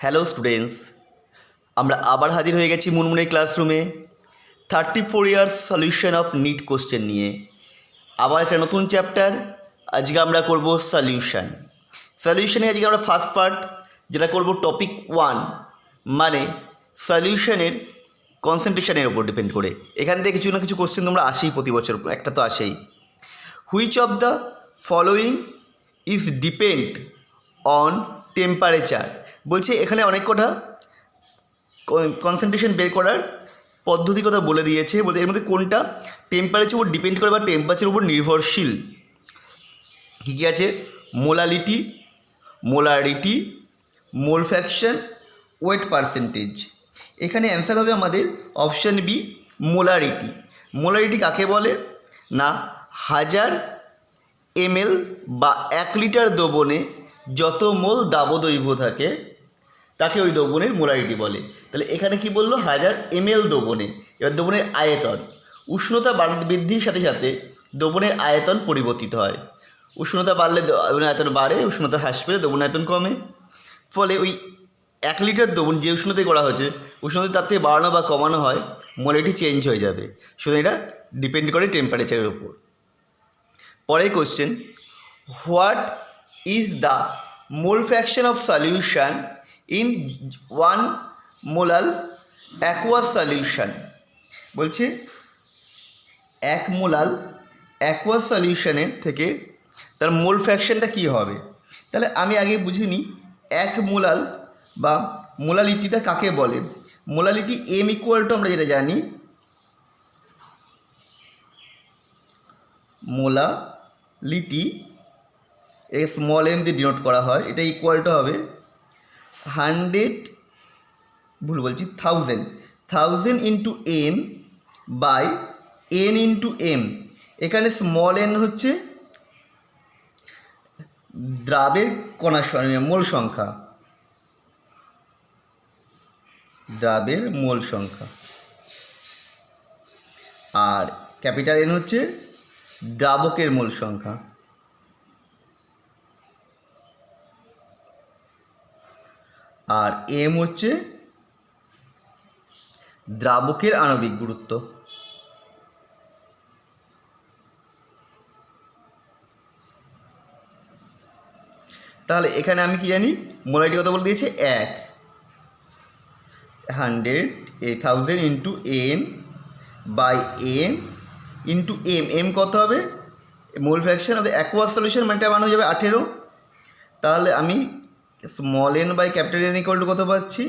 Hello students, আমরা আবার হাজির হয়ে গেছি মুনমুনের ক্লাসরুমে 34 years solution of NEET question নিয়ে। আবার একটা নতুন চ্যাপ্টার। আজকে আমরা করব সলিউশনে আজকে আমরা ফার্স্ট পার্ট যেটা করব টপিক 1, মানে সলিউশনের কনসেন্ট্রেশনের ওপর ডিপেন্ড করে। এখান থেকে কিছু না কিছু কোশ্চেন তোমরা আসেই, প্রতি বছর একটা তো আসেই। Which of the following is depend on temperature. বলছে এখানে অনেক কটা কনসেন্ট্রেশন বের করার পদ্ধতি কথা বলে দিয়েছে। বলতে এর মধ্যে কোনটা টেম্পারেচার উপর ডিপেন্ড করে বা টেম্পারেচার উপর নির্ভরশীল। কী কী আছে? Molality, molarity, mole fraction, weight percentage. এখানে অ্যান্সার হবে আমাদের অপশান বি, মোলারিটি। মোলারিটি কাকে বলে না, 1000 ml বা 1 লিটার দ্রবণে যত মোল দাবদৈর্ঘ্য থাকে তাকে ওই দ্রবণের মোলারিটি বলে। তাহলে এখানে কি বললো? 1000 ml দ্রবণে। এবার দ্রবণের আয়তন, উষ্ণতা বৃদ্ধির সাথে সাথে দ্রবণের আয়তন পরিবর্তিত হয়। উষ্ণতা বাড়লে দ্রবণের আয়তন বাড়ে, উষ্ণতা হ্রাস পেলে দ্রবণের আয়তন কমে। ফলে ওই 1 লিটার দ্রবণ যে উষ্ণতায় করা হয়েছে, উষ্ণতা তার থেকে বাড়ানো বা কমানো হয়, মোলারিটি চেঞ্জ হয়ে যাবে। শুধু এটা ডিপেন্ড করে টেম্পারেচারের উপর। পরের question, what is the mole fraction of solution in 1 মোলাল aqueous solution. বলছে 1 মোলাল অ্যাকুয়াস সলিউশনের থেকে তার মোল ফ্র্যাকশনটা কী হবে। তাহলে আমি আগে বুঝে নিই 1 মোলাল বা মোলালিটিটা কাকে বলে। মোলালিটি এম ইকুয়াল টু, আমরা যেটা জানি, মোলালিটি স্মল এম দিয়ে ডিনোট করা হয়। এটা ইকুয়াল টু হবে 1000 into n by n into m. এখানে স্মল এন হচ্ছে দ্রাবের কণার মোল সংখ্যা, দ্রাবের মোল সংখ্যা, আর ক্যাপিটাল এন হচ্ছে দ্রাবকের মোল সংখ্যা। আর এম হচ্ছে দ্রাবকের আণবিক গুরুত্ব। তাহলে এখানে আমি কি জানি, মোলারিটি কত বলে দিয়েছে? 1000 into n by n into m. M কত হবে? মোল ফ্র্যাকশন হবে অ্যাকুয়াস সলিউশন, মানটা বানানো হয়ে যাবে 18। তাহলে আমি small n by capital N equal to কত পাচ্ছি?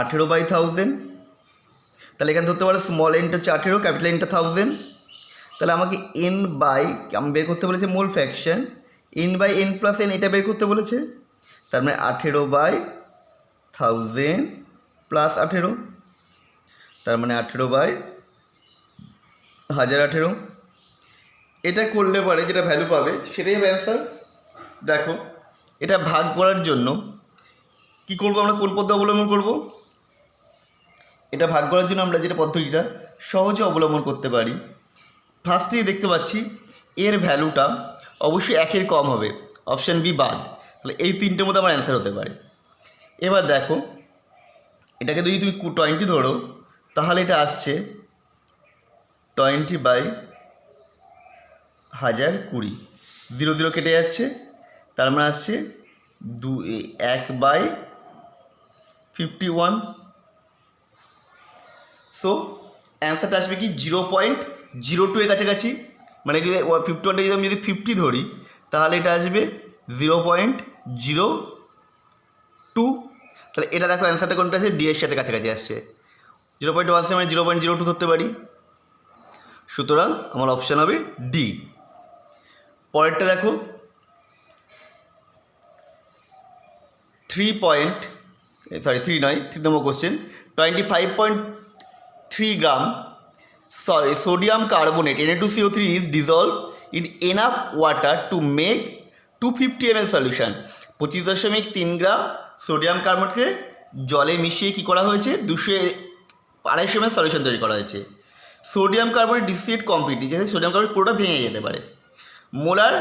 18/1000। তাহলে এখানে ধরতে পারো স্মল এনটা হচ্ছে 18, ক্যাপিটাল এনটা 1000। তাহলে আমাকে এন বাই, আমি বের করতে বলেছে mole fraction, n by n plus n, এটা বের করতে বলেছে। তার মানে 18/1000 প্লাস 18, তার মানে 18/1018। এটা করলে পরে যেটা ভ্যালু পাবে সেটাই হবে অ্যান্সার। দেখো, এটা ভাগ করার জন্য কি করব আমরা, কোন পদ্ধতি অবলম্বন করব? এটা ভাগ করার জন্য আমরা যেটা পদ্ধতিটা সহজে অবলম্বন করতে পারি, ফার্স্টেই দেখতে পাচ্ছি এর ভ্যালুটা অবশ্যই 1-এর কম হবে, অপশান বি বাদ। তাহলে এই তিনটের মধ্যে আমার অ্যান্সার হতে পারে। এবার দেখো, এটাকে যদি তুমি 20 ধরো, তাহলে এটা আসছে 20/1020, 0 0 কেটে যাচ্ছে, তার মানে আসছে 1/51। সো অ্যান্সারটা আসবে কি 0.02 এর কাছাকাছি। মানে কি 51টা যদি আমি 50 ধরি, তাহলে এটা আসবে 0.02। তাহলে এটা দেখো অ্যান্সারটা কোনটা আছে? ডি এর সাথে কাছাকাছি আসছে। 0.1 আসছে, মানে 0.02 ধরতে পারি। সুতরাং আমার অপশান হবে ডি। পরেরটা দেখো, 3 নম্বর question, 25.3 gram sodium carbonate Na2CO3 is dissolved in enough water to make 250 ml solution। 25.3 gram sodium কার্বনেটকে জলে মিশিয়ে কী করা হয়েছে? 250 ml সলিউশন তৈরি করা হয়েছে। সোডিয়াম কার্বনেট ডিসোসিয়েট কমপ্লিটলি, যেখানে সোডিয়াম কার্বনেট পুরোটা ভেঙে যেতে পারে। মোলার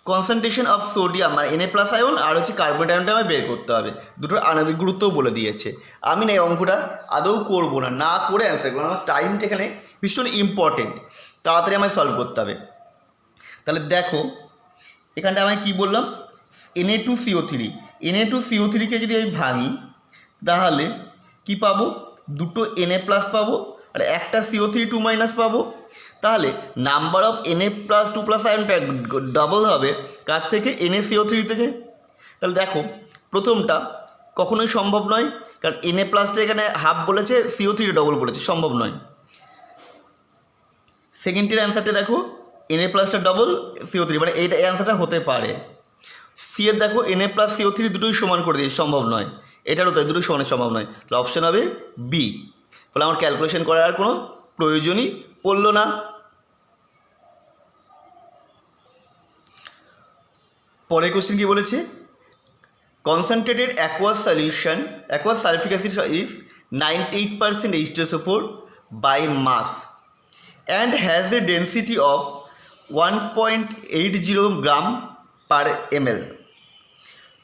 কনসেন্ট্রেশন অফ সোডিয়াম আর Na প্লাস আয়ন আর হচ্ছে কার্বন আয়নটা আমায় বের করতে হবে, দুটোর আণবিক গুরুত্বও বলে দিয়েছে। আমি না এই অঙ্কটা আদৌ করবো না, না করে অ্যান্সার করবো, আমার টাইমটা এখানে ভীষণ ইম্পর্টেন্ট, তাড়াতাড়ি আমায় সলভ করতে হবে। তাহলে দেখো এখানটা আমি কী বললাম, Na2CO3, Na2CO3কে যদি আমি ভাঙি তাহলে কি পাবো, দুটো Na প্লাস পাবো আর একটা CO3 2- পাবো। তাহলে নাম্বার অফ Na প্লাস 2+ আয়নটা ডবল হবে কার থেকে, NaCO3 থেকে। তাহলে দেখো প্রথমটা কখনোই সম্ভব নয়, কারণ Na প্লাসটা এখানে হাফ বলেছে, CO3 ডবল বলেছে, সম্ভব নয়। সেকেন্ডটির অ্যান্সারটা দেখো Na প্লাসটা ডবল CO3, মানে এইটা অ্যান্সারটা হতে পারে। সি এর দেখো Na প্লাস CO3 দুটোই সমান করে দিয়েছে, সম্ভব নয়। এটারও তাই, দুটোই সমানে সম্ভব নয়, তাহলে অপশান হবে বি। ফলে আমার ক্যালকুলেশন করার আর কোনো প্রয়োজনই পড়লো না। পরের কোশ্চেন কি বলেছে, concentrated aqueous solution, aqueous সালফিক acid is 98% H2SO4 by mass and has a density of 1.80 gram per ml.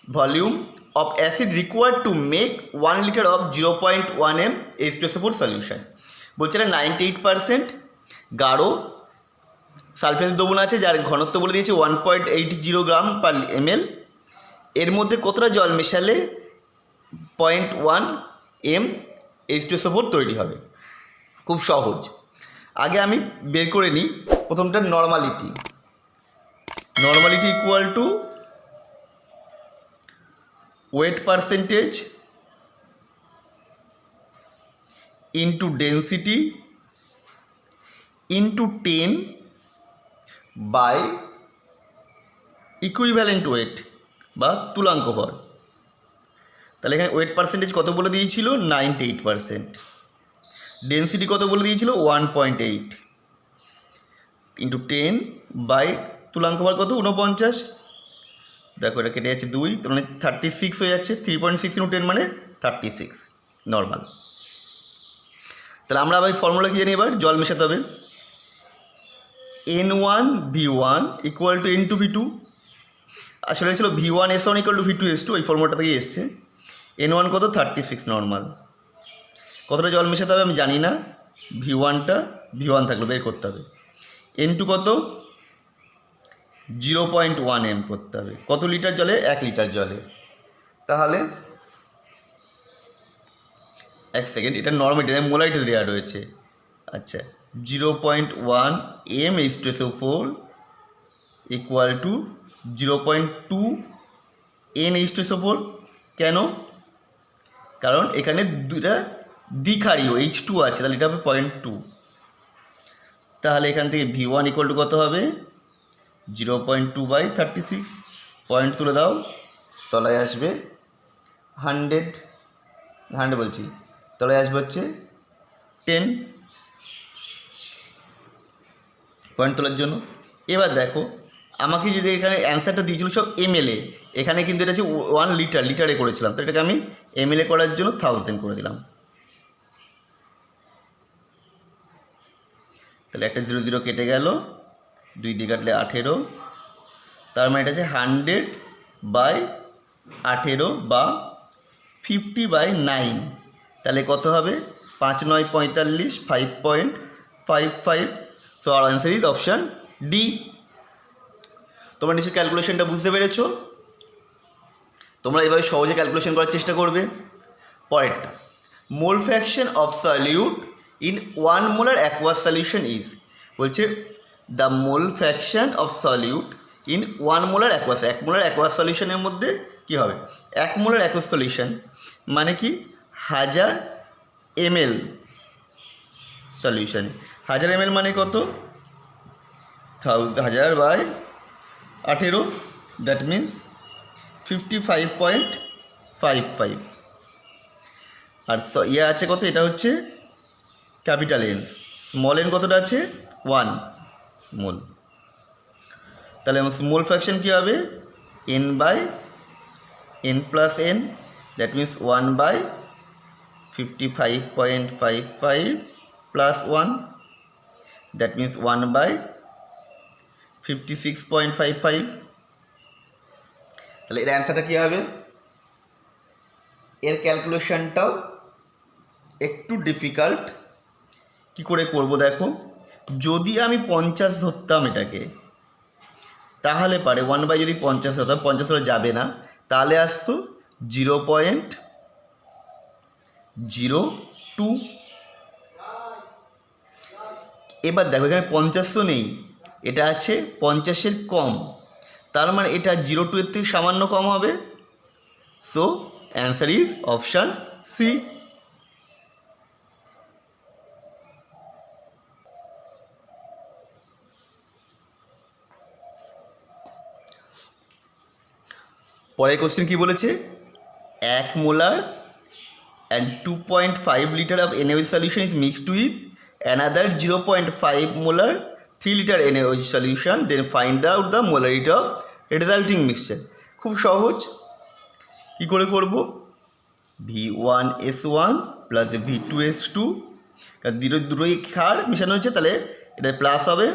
Volume of acid required to make 1 liter of 0.1 m H2SO4 solution. বলছে এটা 98% গাঢ় সালফেট দ্রবণ আছে, যার ঘনত্ব বলে দিয়েছে 1.80 গ্রাম পার ml। এর মধ্যে কতটা জল মেশালে 0.1 m H2SO4 তৈরি হবে। খুব সহজ, আগে আমি বের করে নিই প্রথমটা normality. Normality equal to weight percentage into density into 10 by equivalent weight বা তুলাঙ্ক ভর। তাহলে এখানে ওয়েট পার্সেন্টেজ কত বলে দিয়েছিল, 98%। ডেন্সিটি কত বলে দিয়েছিল, 1.8 ইন্টু 10 বাই তুলাঙ্ক ভর কত, 49। দেখো এটা কেটে যাচ্ছে 2, তার মানে 36 হয়ে যাচ্ছে। 3.6 ইন্টু 10 মানে 36 নর্মাল। তাহলে আমরা আবার ফর্মুলা কি জানি, এবার জল মেশাতে হবে। N1V1 ইকুয়াল টু N2V2, আসলে ছিল V1S1 ইকুয়াল টু V2S2, ওই ফর্মুলাটা থেকে এসছে। N1 কত, 36 নর্মাল। কতটা জল মেশাতে হবে আমি জানি না, V1 থাকলো, বের করতে হবে। N2 কত, 0.1 m করতে হবে। কত লিটার জলে, 1 লিটার জলে। তাহলে এক সেকেন্ড, এটা নর্মালিটি মোলারিটি দেওয়া রয়েছে। আচ্ছা, 0.1 m H2SO4 equal to 0.2 n H2SO4। কেন, কারণ এখানে দুটা দ্বিক্ষারীয় H2 আছে, তাহলে এটা হবে 0.2। তাহলে এখান থেকে V1 ইকুয়াল টু কত হবে, 0.2 বাই 36। পয়েন্ট তুলে দাও, তলায় আসবে 100 বলছি, তলায় আসবে হচ্ছে 10 পয়েন্ট তোলার জন্য। এবার দেখো আমাকে যদি এখানে অ্যান্সারটা দিয়েছিল সব ml-এ, এখানে কিন্তু এটা হচ্ছে 1 লিটারে করেছিলাম, তো এটাকে আমি ml-এ করার জন্য 1000 করে দিলাম। তাহলে একটা 0 0 কেটে গেল, 2 দিয়ে কাটলে 18, তার মানে এটা হচ্ছে 100/18 বা 50/9। তাহলে কত হবে, 5 9 45, 5.55। So our answer is option D. তোমরা নিশ্চয়ই ক্যালকুলেশনটা বুঝতে পেরেছো, তোমরা এভাবে সহজে ক্যালকুলেশন করার চেষ্টা করবে। পরেরটা, mole fraction of solute in 1 molar aqueous solution is, বলছে the mole fraction of solute in 1 molar aqueous. 1 molar aqueous সলিউশনের মধ্যে কী হবে, 1 মোলার অ্যাকোয়াস সলিউশন মানে কি 1000 ml সলিউশন। 1000 ml মানে কত, 1000/18, দ্যাট মিন্স 55.55। আর ইয়ে আছে কত, এটা হচ্ছে ক্যাপিটাল এন, স্মল এন কতটা আছে, 1 মোল। তাহলে মোল ফ্র্যাকশন কী হবে, n/n+n, that means 1/55.55 plus 1, that means 1/56.55। তাহলে এর অ্যান্সারটা কী হবে? এর ক্যালকুলেশনটাও একটু ডিফিকাল্ট। কি করে করব দেখো, যদি আমি 50 ধরতাম এটাকে, তাহলে পারে 1/, যদি 50 হতাম, 50 হলে যাবে না, তাহলে আসতো 0.02। এবার দেখো এখানে 50 তো নেই, এটা আছে 50-এর কম, তার মানে এটা 0.2 এর থেকে সামান্য কম হবে। So answer is option C. পরের কোশ্চেন কি বলেছে, 1 molar and 2.5 liter of NaOH solution is mixed with another 0.5 molar 3 liter NaOH solution, then find out the molarity of resulting mixture। খুব সহজ, কি করে করব, V1S1 প্লাস V2S2, দুটোই ক্ষার মিশানো হচ্ছে, তাহলে এটা প্লাস হবে,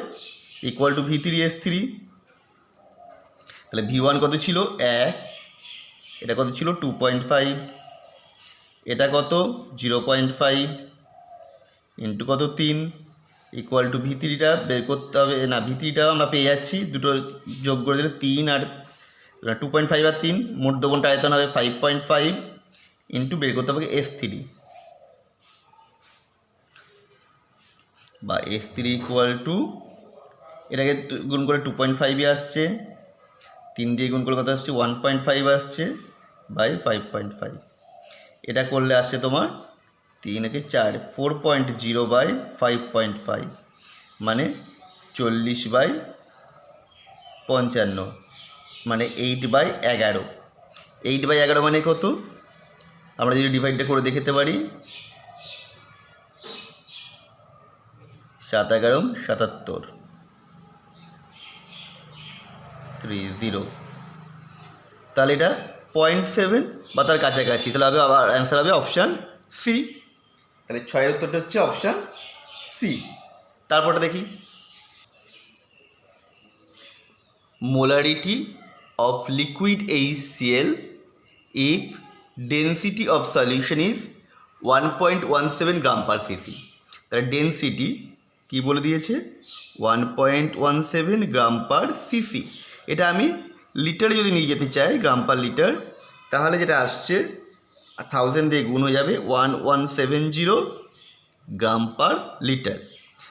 ইকুয়াল টু V3S3। তাহলে V1 কত ছিল 1, এটা কত ছিল 2.5, এটা কত 0.5 ইন্টু কত 3, ইকুয়াল টু V3টা বের করতে হবে, না V3টা আমরা পেয়ে যাচ্ছি, দুটো যোগ করে দিলে 3 আর 2.5 আর 3, মোট দোবনটা আয়তন হবে 5.5 ইন্টু বের করতে হবে S3, বা S3 ইকুয়াল টু, এটাকে গুণ করে 2.5 আসছে, 3 দিয়ে গুণ করে কত আসছে 1.5 আসছে, বাই 5.5, এটা করলে আসছে তোমার 3 × 4 4.0 বাই 5.5, মানে 40/55, মানে 8/11। 8/11 মানে কত, আমরা যদি ডিভাইডটা করে দেখতে পারি, 7 × 11 = 77, 30, তাহলে এটা 0.7 বা তার কাছাকাছি, তাহলে হবে আবার অ্যান্সার হবে অপশান সি। তাহলে 6-এর উত্তরটা হচ্ছে অপশান সি। তারপরটা দেখি, molarity of liquid HCl if density of solution is 1.17 gram per CC. তাহলে ডেন্সিটি কি বলে দিয়েছে, 1.17 গ্রাম পার সিসি। এটা আমি লিটারে যদি নিয়ে যেতে চাই, গ্রাম পার লিটার, তাহলে যেটা আসছে 1000 দিয়ে গুণ হয়ে যাবে 1170 গ্রাম পার লিটার।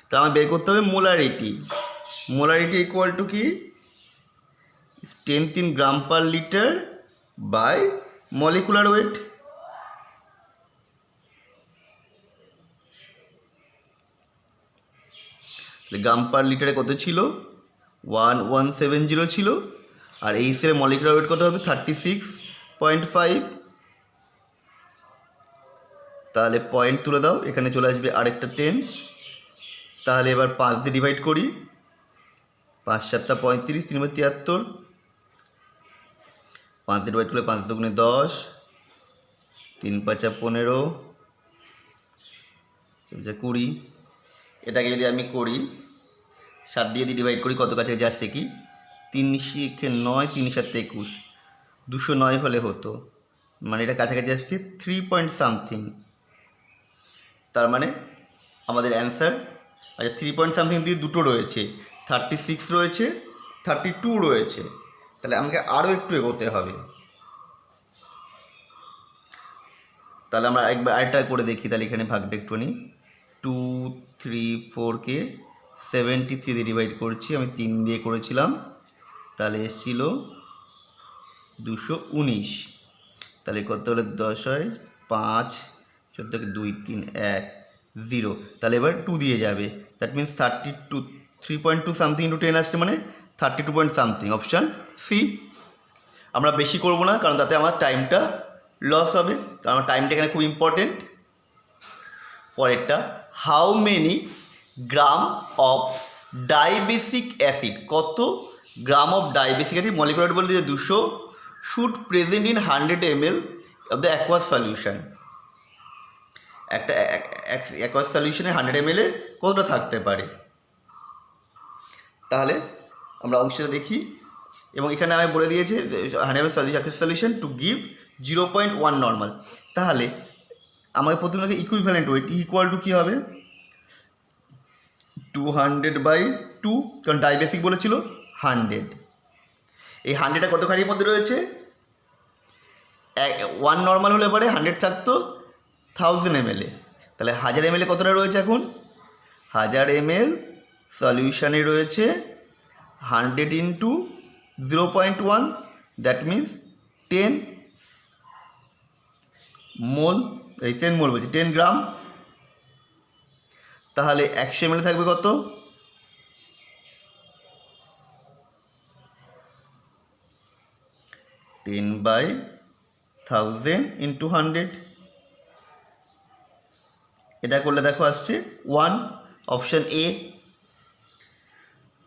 তা আমার বের করতে হবে মোলারিটি। মোলারিটি ইকুয়াল টু কি, 10³ gram per litre by molecular weight. Gram per লিটারে কত ছিল, 1170 ছিল, আর এইসের মলিকুলার ওয়েট কত হবে 36.5। তাহলে পয়েন্ট তুলে দাও, এখানে চলে আসবে আরেকটা 10। তাহলে এবার 5 দিয়ে ডিভাইড করি, 5 × 7 = 35, 3 × 73, 5 দিয়ে ডিভাইড করলে 5 × 2 = 10, 3 × 5 = 15, 20। এটাকে যদি আমি করি 7 দিয়ে ডিভাইড করি, কত কাছাকাছি আসছে কি, 3 × 9, 3 × 7 = 21, 209 হলে হতো, মানে এটা কাছাকাছি আসছে 3 পয়েন্ট সামথিং। তার মানে আমাদের অ্যান্সার, আচ্ছা 3 পয়েন্ট সামথিং দিয়ে দুটো রয়েছে, 36 রয়েছে, 32 রয়েছে, তাহলে আমাকে আরও একটু এগোতে হবে। তাহলে আমরা একবার আরেকটা করে দেখি, তাহলে এখানে ভাগটা একটুখানি 2, 3, 4কে 73 দিয়ে ডিভাইড করছি, আমি 3 দিয়ে করেছিলাম, তাহলে এসেছিল 219। তাহলে কত হলে 10 হয় 5, 14 2, 3, 1, 0, তাহলে এবার 2 দিয়ে যাবে, দ্যাট মিনস 32, 3.2 সামথিং ইন্টু 10 আসছে, মানে 32 পয়েন্ট সামথিং, অপশান সি। আমরা বেশি করব না, কারণ তাতে আমার টাইমটা লস হবে, কারণ আমার টাইমটা এখানে খুব ইম্পর্টেন্ট। পরেরটা, how many gram of dibasic acid, কত gram of dibasic acid, molecular বলে দিয়ে 200 should present in 100 ml of the aqueous solution. একটা অ্যাকোয়াস সলিউশনে 100 ml কতটা থাকতে পারে। তাহলে আমরা অংশটা দেখি, এবং এখানে আমি বলে দিয়েছে 100 সলিউশন টু গিভ 0.1 নর্মাল। তাহলে আমাকে প্রথমে ইকুইভ্যালেন্ট ওয়েট ইকুয়াল টু কী হবে 200/2, কারণ ডাইবেসিক বলেছিল 100। এই 100টা কতখানির মধ্যে রয়েছে, 1 নর্মাল হলে পরে 100 থাকতো 1000 ml, তাহলে 1000 ml কতটা রয়েছে এখন 1000 ml সলিউশানে রয়েছে 100 ইন্টু 0.1, দ্যাট মিন্স 10 মোল, এই 10 মোল বলছি 10 গ্রাম। তাহলে 100 ml থাকবে কত 10/1000 ইন্টু 100, এটা করলে দেখো আসছে 1, অপশান এ।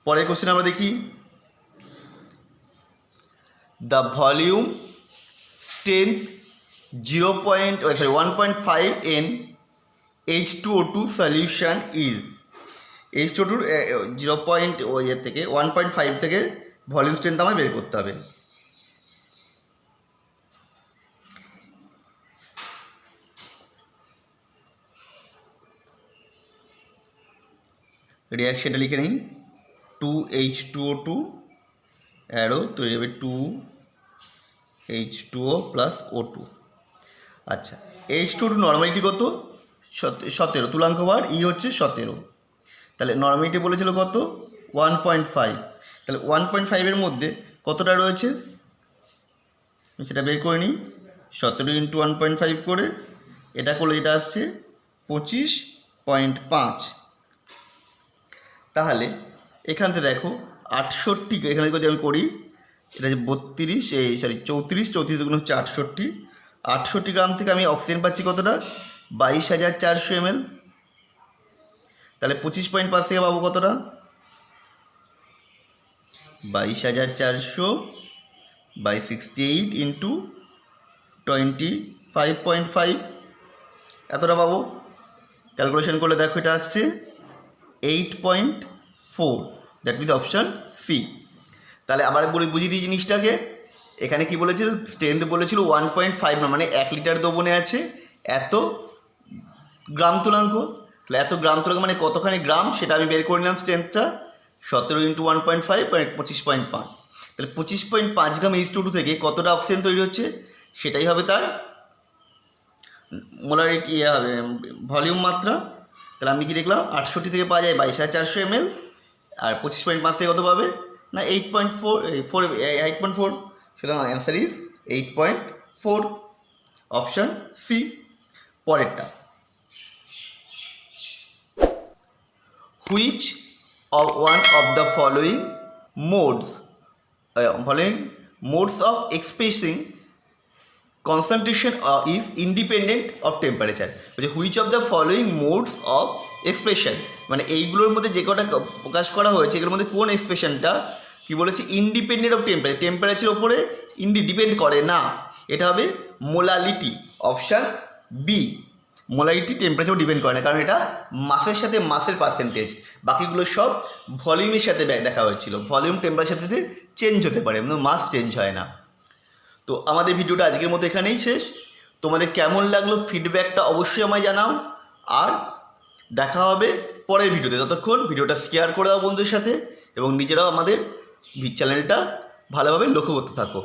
পরের কোশ্চেন আমরা দেখি, the volume strength 1.5 n H2O2 solution is, H2O2 1.5 থেকে ভলিউম স্ট্রেংথ আমায় বের করতে হবে। রিয়াকশনটা লিখে নিই, 2H2O2 অ্যারো তৈরি হবে 2H2O প্লাস O2। আচ্ছা, H2O2 নর্মালিটি কত 17, তুলাঙ্ক বার ই হচ্ছে 17, তাহলে নর্মালিটি বলেছিল কত 1.5, তাহলে 1.5-এর মধ্যে কতটা রয়েছে সেটা বের করে নিই, 17 ইন্টু 1.5 করে এটা করলে এটা আসছে 25.5। তাহলে এখান থেকে দেখো 68, এখানে যদি আমি করি এটা হচ্ছে 34 গুণ হচ্ছে 68 গ্রাম থেকে আমি অক্সিজেন পাচ্ছি কতটা 22,400 ml, তাহলে 25.5 থেকে পাবো কতটা 22,400/68 ইন্টু 25.5, এতটা পাবো। ক্যালকুলেশন করলে দেখো এটা আসছে 8.4, দ্যাট মিনস অপশান সি। তাহলে আবার বুঝিয়ে দিই জিনিসটাকে, এখানে কি বলেছিল স্ট্রেংথ বলেছিল 1.5, মানে 1 লিটার দ্রবণে আছে এত গ্রাম তুলাঙ্ক, তাহলে এত গ্রাম তুলাঙ্ক মানে কতখানি গ্রাম সেটা আমি বের করে নিলাম স্ট্রেংথটা, 17 ইন্টু 1.5 মানে 25.5, তাহলে 25.5 গ্রাম H2O2 থেকে কতটা অক্সিজেন তৈরি হচ্ছে সেটাই হবে তার মোলারিটি, হবে ভলিউম মাত্রা। তাহলে আমি কি দেখলাম 68 থেকে পাওয়া যায় 22,400 ml, আর 25.5 থেকে কত পাবে না 8.4, সুতরাং অ্যান্সার ইজ 8.4, অপশান সি। পরেরটা, which of one of the following modes of expressing concentration is independent of temperature, বলছে which of the following modes of expression, মানে এইগুলোর মধ্যে যে কটা প্রকাশ করা হয়েছে এগুলোর মধ্যে কোন এক্সপ্রেশনটা কি বলেছে ইন্ডিপেন্ডেন্ট অফ টেম্পারেচার ওপরে ডিপেন্ড করে না, এটা হবে molality, option B. Molarity temperature depend করে না, কারণ এটা মাসের সাথে মাসের পার্সেন্টেজ, বাকিগুলো সব ভলিউমের সাথে দেখা হয়েছিল, ভলিউম টেম্পারেচার সাথে চেঞ্জ হতে পারে, মাস চেঞ্জ হয় না। তো আমাদের ভিডিওটা আজকের মতো এখানেই শেষ। তোমাদের কেমন লাগলো ফিডব্যাকটা অবশ্যই আমায় জানাও, আর দেখা হবে পরের ভিডিওতে। ততক্ষণ ভিডিওটা শেয়ার করে দাও বন্ধুদের সাথে, এবং নিজেরাও আমাদের চ্যানেলটা ভালোভাবে লক্ষ্য করতে থাকো।